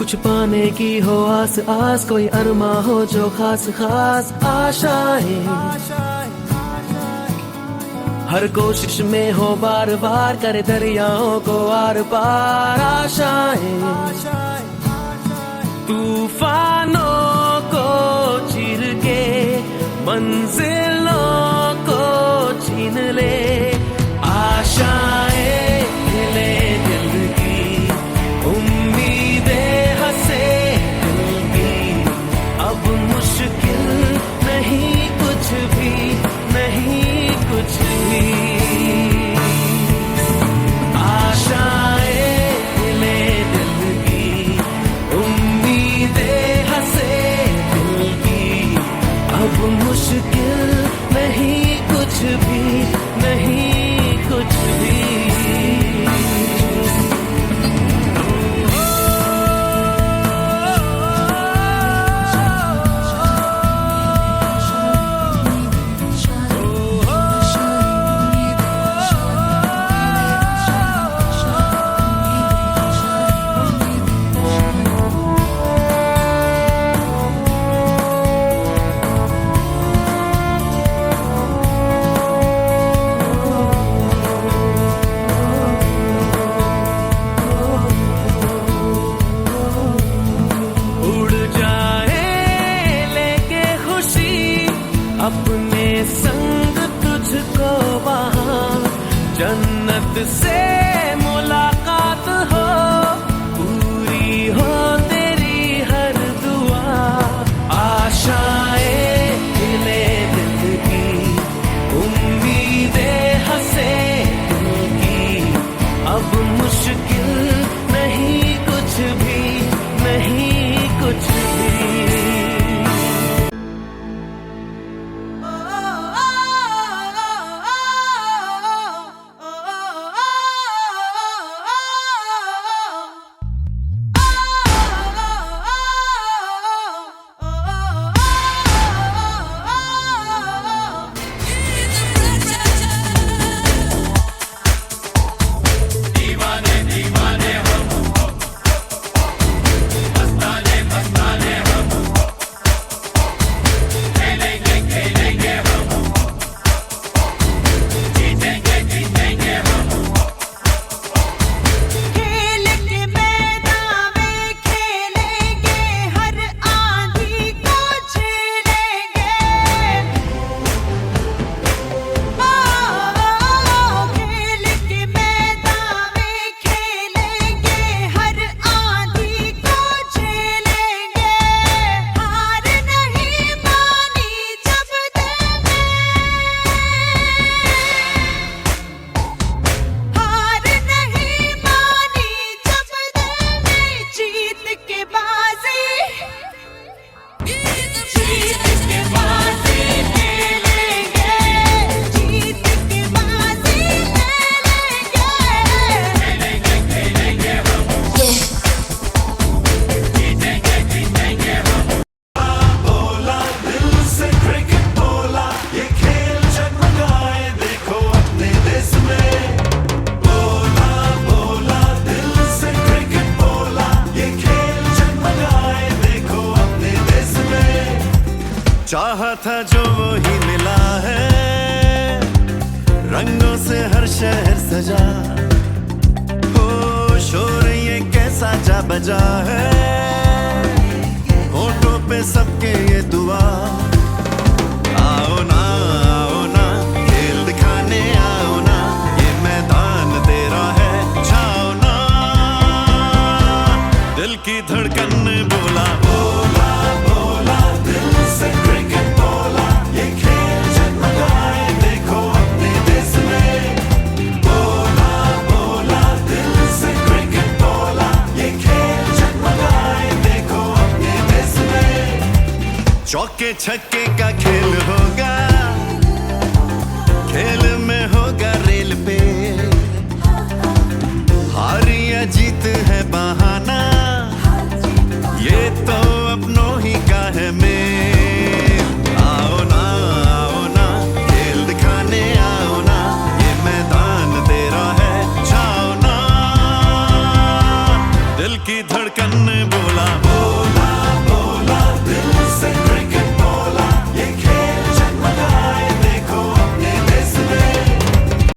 कुछ पाने की हो आस आस, कोई अरमा हो जो खास खास आशाएं, हर कोशिश में हो बार बार करे दरियाओं को आर पार आशाएं, तूफानों को चीर के मंजिलों को छीन ले आशाएं, हिले दिल की उम्मीदें हंसे दिल की, अब मुश्किल नहीं कुछ भी, नहीं कुछ भी, आशाएं हिले दिल की उम्मीदें हंसे दिल की, अब मुश्किल नहीं कुछ भी, नहीं कुछ भी। अपने संग तुझको वहाँ जन्नत से मुलाकात हो, पूरी हो तेरी हर दुआ, आशाएं हिले दिल की उम्मीदें हंसे दिल की, अब मुश्किल नहीं कुछ भी, नहीं कुछ भी। चाहा था जो वो ही मिला है, रंगों से हर शहर सजा हो, शोर ये कैसा जा बजा है, होठों पे सबके ये दुआ, आओ ना खेल दिखाने आओ ना, ये मैदान तेरा है छाओ ना, दिल की धड़कन ने बोला बोला बोला दिल से क्रिकेट बोला, ये खेल जगमगाए देखो अपने देश में, बोला बोला दिल से क्रिकेट बोला, ये खेल जगमगाए देखो अपने देश में, चौके छक्के का खेल होगा, खेल में होगा रेल पे, हार या जीत है बाहर